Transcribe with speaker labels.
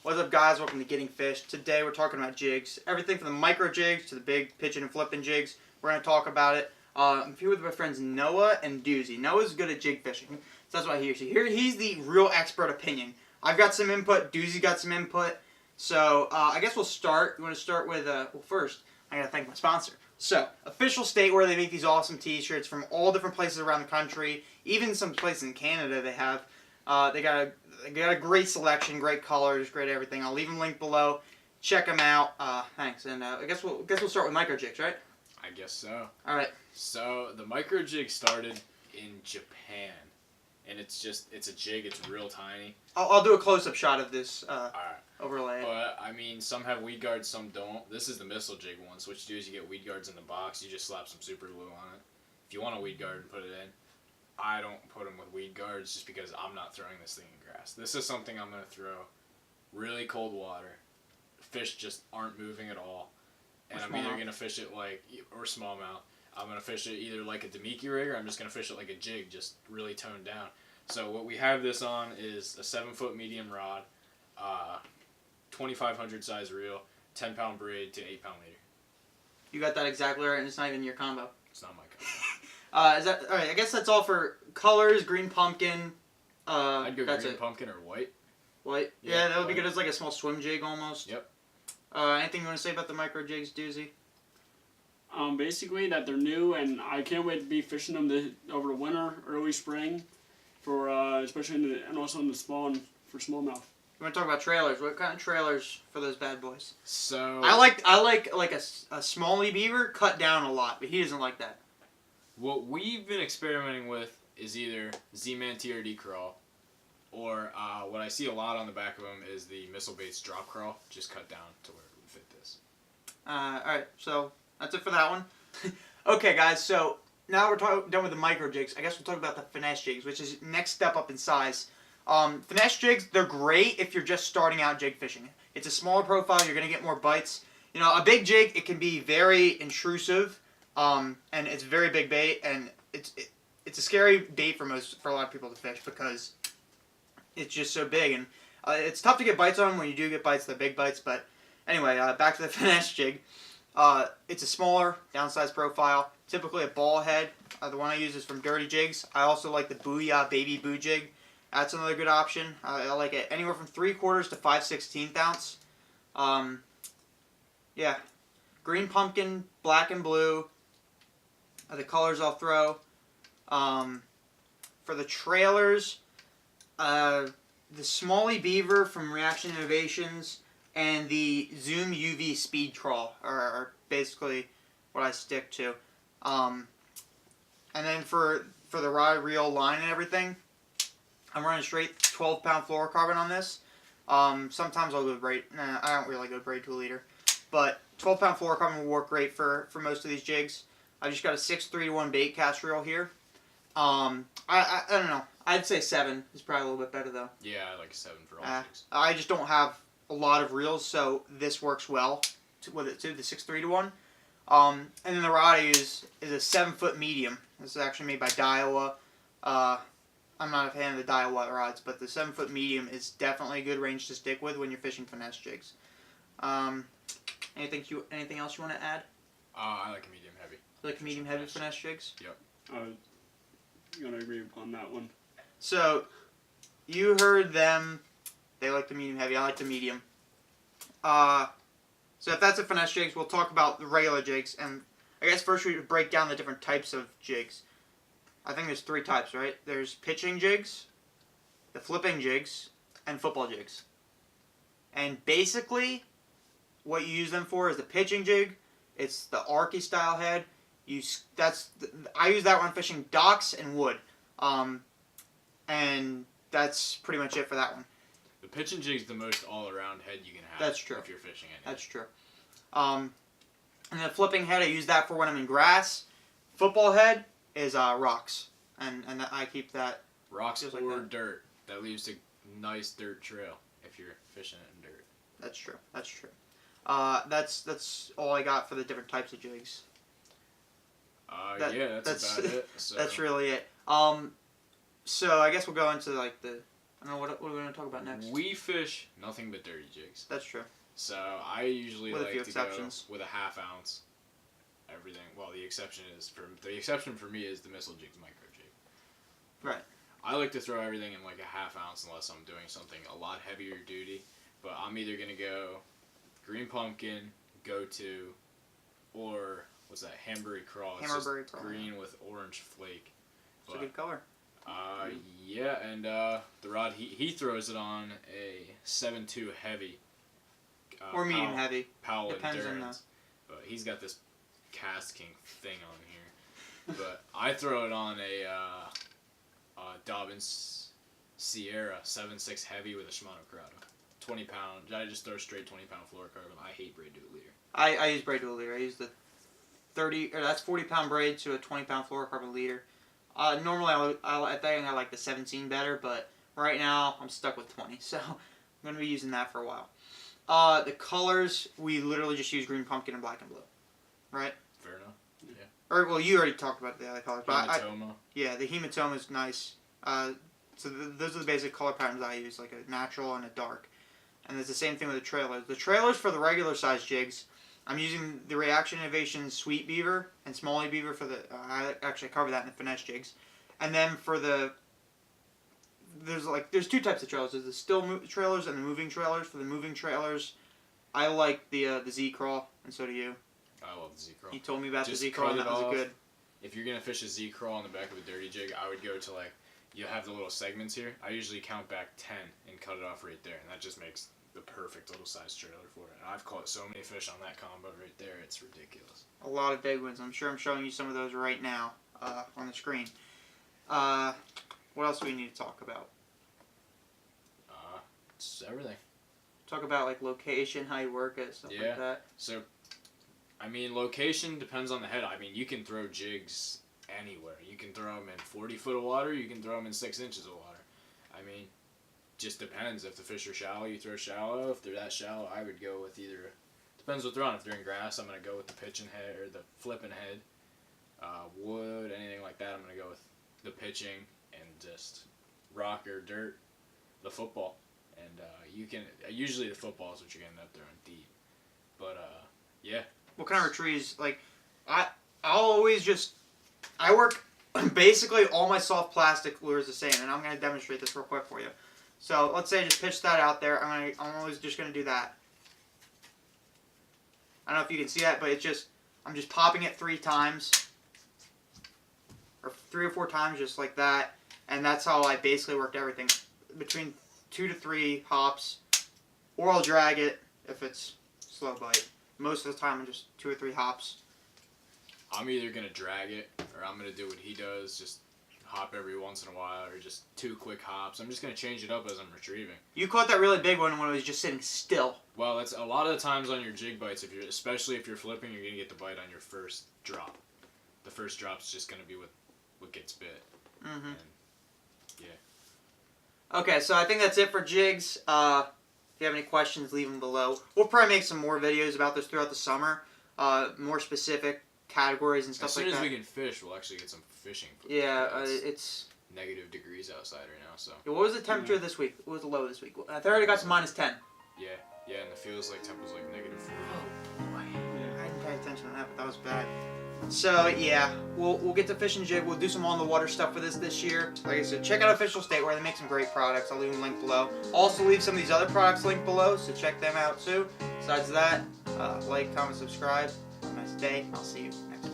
Speaker 1: What's up, guys? Welcome to Getting Fish. Today we're talking about jigs. Everything from the micro jigs to the big pitching and flipping jigs. We're going to talk about it. I'm here with my friends Noah and Doozy. Noah's good at jig fishing, so that's why he's here. He's the real expert opinion. I've got some input. Doozy got some input. So I guess we'll start. You want to start with, well, first, I got to thank my sponsor. So, Official Statewear, they make these awesome t-shirts from all different places around the country. Even some places in Canada they have. They got a great selection, great colors, great everything. I'll leave them linked below. Check them out. Thanks. And I guess we'll start with micro jigs, right?
Speaker 2: I guess so.
Speaker 1: All right.
Speaker 2: So the micro jig started in Japan, and it's a jig. It's real tiny.
Speaker 1: I'll do a close-up shot of this
Speaker 2: All right.
Speaker 1: overlay.
Speaker 2: But I mean, some have weed guards, some don't. This is the missile jig one. So what you do is you get weed guards in the box. You just slap some super glue on it. If you want a weed guard and put it in. I don't put them with weed guards just because I'm not throwing this thing in grass. This is something I'm going to throw really cold water. Fish just aren't moving at all. And I'm either going to fish it or smallmouth. I'm going to fish it either like a Demiki rig or I'm just going to fish it like a jig, just really toned down. So what we have this on is a 7-foot medium rod, 2,500 size reel, 10-pound braid to 8-pound leader.
Speaker 1: You got that exactly right, and it's not even your combo.
Speaker 2: It's not my combo.
Speaker 1: Is that all right? I guess that's all for colors. Green pumpkin.
Speaker 2: I'd go green pumpkin or white.
Speaker 1: White. Yeah, that would be good as like a small swim jig almost.
Speaker 2: Yep.
Speaker 1: Anything you want to say about the micro jigs, Doozy?
Speaker 3: Basically that they're new, and I can't wait to be fishing them over the winter, early spring, for especially and also in the spawn for smallmouth.
Speaker 1: You want to talk about trailers? What kind of trailers for those bad boys?
Speaker 2: So
Speaker 1: I like a smallie beaver cut down a lot, but he doesn't like that.
Speaker 2: What we've been experimenting with is either Z-Man TRD crawl, or what I see a lot on the back of them is the missile baits drop crawl, just cut down to where it would fit this.
Speaker 1: Alright, so that's it for that one. Okay, guys, so now we're done with the micro jigs. I guess we'll talk about the finesse jigs, which is next step up in size. Finesse jigs, they're great if you're just starting out jig fishing. It's a smaller profile, you're going to get more bites. You know, a big jig, it can be very intrusive. And it's a very big bait, and it's a scary bait for a lot of people to fish because it's just so big, and it's tough to get bites on. When you do get bites, they're big bites. But anyway, back to the finesse jig. It's a smaller, downsized profile, typically a ball head. The one I use is from Dirty Jigs. I also like the Booyah Baby Boo Jig. That's another good option. I like it anywhere from 3/4 to 5/16 ounce. Yeah, green pumpkin, black and blue. The colors I'll throw. For the trailers, the Smallie Beaver from Reaction Innovations and the Zoom UV Speed Crawl are basically what I stick to. And then for the rod, reel, line, and everything, I'm running straight 12-pound fluorocarbon on this. Sometimes I'll go braid. Nah, I don't really go braid to a leader. But 12-pound fluorocarbon will work great for most of these jigs. I just got a 6-3-1 bait cast reel here. I don't know. I'd say 7 is probably a little bit better though.
Speaker 2: Yeah, I like 7 for all jigs.
Speaker 1: I just don't have a lot of reels, so this works well with it too. The 6-3-1. And then the rod I use is a 7-foot medium. This is actually made by Daiwa. I'm not a fan of the Daiwa rods, but the 7-foot medium is definitely a good range to stick with when you're fishing finesse jigs. Anything else you want to add?
Speaker 2: I like a medium heavy.
Speaker 1: Like medium heavy finesse jigs?
Speaker 2: Yep.
Speaker 3: I'm gonna agree upon that one.
Speaker 1: So, you heard them. They like the medium heavy. I like the medium. So if that's a finesse jigs, we'll talk about the regular jigs. And I guess first we would break down the different types of jigs. I think there's 3 types, right? There's pitching jigs, the flipping jigs, and football jigs. And basically, what you use them for is the pitching jig. It's the Arky style head. I use that when fishing docks and wood. And that's pretty much it for that one.
Speaker 2: The pitching jig is the most all-around head you can have.
Speaker 1: That's true.
Speaker 2: If you're fishing anything.
Speaker 1: That's true. And the flipping head, I use that for when I'm in grass. Football head is rocks, and I keep that.
Speaker 2: Rocks
Speaker 1: just
Speaker 2: or
Speaker 1: like that.
Speaker 2: dirt. That leaves a nice dirt trail if you're fishing it in dirt.
Speaker 1: That's true. That's true. That's all I got for the different types of jigs.
Speaker 2: Yeah, that's about it. So.
Speaker 1: That's really it. So I guess we'll go into like the I don't know what are we going to talk about next.
Speaker 2: We fish nothing but dirty jigs.
Speaker 1: That's true.
Speaker 2: So I usually
Speaker 1: With a
Speaker 2: like
Speaker 1: few
Speaker 2: to
Speaker 1: exceptions.
Speaker 2: go with a half ounce. Everything. Well, the exception for me is the Missile Jigs micro jig.
Speaker 1: Right.
Speaker 2: I like to throw everything in like a half ounce unless I'm doing something a lot heavier duty. But I'm either gonna go green pumpkin, go-to, or what's that? Hamburry crawl. It's just
Speaker 1: Hamburry crawl,
Speaker 2: green with orange flake.
Speaker 1: It's a good color.
Speaker 2: Yeah, and the rod he throws it on a 7.2 heavy.
Speaker 1: Or medium heavy.
Speaker 2: Powell
Speaker 1: Depends on
Speaker 2: Endurance. But he's got this Cast King thing on here. But I throw it on a Dobbins Sierra 7.6 heavy with a Shimano Corrado. 20 pound. I just throw straight 20 pound fluorocarbon. I hate braid dual leader.
Speaker 1: I use braid dual leader. I use the 40 pound braid to a 20 pound fluorocarbon leader. Normally I think I like the 17 better, but right now I'm stuck with 20, so I'm gonna be using that for a while. The colors, we literally just use green pumpkin and black and blue, right?
Speaker 2: Fair enough. Yeah.
Speaker 1: Or well, you already talked about the other colors, but
Speaker 2: Hematoma.
Speaker 1: yeah, the hematoma is nice. So those are the basic color patterns I use, like a natural and a dark. And it's the same thing with the trailers. The trailers for the regular size jigs, I'm using the Reaction Innovation Sweet Beaver and Smalley Beaver for the. I actually cover that in the Finesse jigs, and then for the. There's two types of trailers. There's the still trailers and the moving trailers. For the moving trailers, I like the Z crawl, and so do you.
Speaker 2: I love the Z crawl.
Speaker 1: You told me about
Speaker 2: Just
Speaker 1: the Z crawl, and
Speaker 2: cut
Speaker 1: that
Speaker 2: it
Speaker 1: was
Speaker 2: off.
Speaker 1: good.
Speaker 2: If you're gonna fish a Z crawl on the back of a dirty jig, I would go to like you have the little segments here. I usually count back 10 and cut it off right there, and that just makes the perfect little size trailer for it. And I've caught so many fish on that combo right there, it's ridiculous.
Speaker 1: A lot of big ones. I'm sure I'm showing you some of those right now on the screen. What else do we need to talk about?
Speaker 2: It's everything.
Speaker 1: Talk about like location, how you work it, stuff like that.
Speaker 2: So, I mean, location depends on the head. I mean, you can throw jigs anywhere. You can throw them in 40 foot of water. You can throw them in 6 inches of water. I mean, just depends. If the fish are shallow, you throw shallow. If they're that shallow, I would go with either. Depends what they're on. If they're in grass, I'm gonna go with the pitching head or the flipping head. Wood, anything like that, I'm gonna go with the pitching and just rock or dirt, the football. And you can usually the football is what you're gonna end up throwing deep. But yeah.
Speaker 1: What kind of retrieves? Like, I work basically all my soft plastic lures the same, and I'm gonna demonstrate this real quick for you. So let's say I just pitch that out there. I'm always just gonna do that. I don't know if you can see that, but I'm just popping it 3 times, or 3 or 4 times, just like that, and that's how I basically worked everything. Between 2 to 3 hops, or I'll drag it if it's slow bite. Most of the time, I'm just 2 or 3 hops.
Speaker 2: I'm either gonna drag it or I'm gonna do what he does, just hop every once in a while, or just 2 quick hops. I'm just gonna change it up as I'm retrieving.
Speaker 1: You caught that really big one when it was just sitting still.
Speaker 2: Well, that's a lot of the times on your jig bites. Especially if you're flipping, you're gonna get the bite on your first drop. The first drop's just gonna be what gets bit.
Speaker 1: Mm-hmm.
Speaker 2: And,
Speaker 1: Okay, so I think that's it for jigs. If you have any questions, leave them below. We'll probably make some more videos about this throughout the summer. More specific categories and stuff like that.
Speaker 2: As soon as we can fish, we'll actually get some fishing.
Speaker 1: Yeah, it's
Speaker 2: negative degrees outside right now. So.
Speaker 1: What was the temperature this week? What was the low this week? I already got to -10.
Speaker 2: Yeah, and it feels like temp was like -4.
Speaker 1: Oh boy, I didn't pay attention to that, but that was bad. So yeah, we'll get to fishing jig. We'll do some on the water stuff for this year. Like I said, check out Official Statewear. They make some great products. I'll leave them linked below. Also leave some of these other products linked below, so check them out too. Besides that, like, comment, subscribe. Have a nice day. I'll see you next time.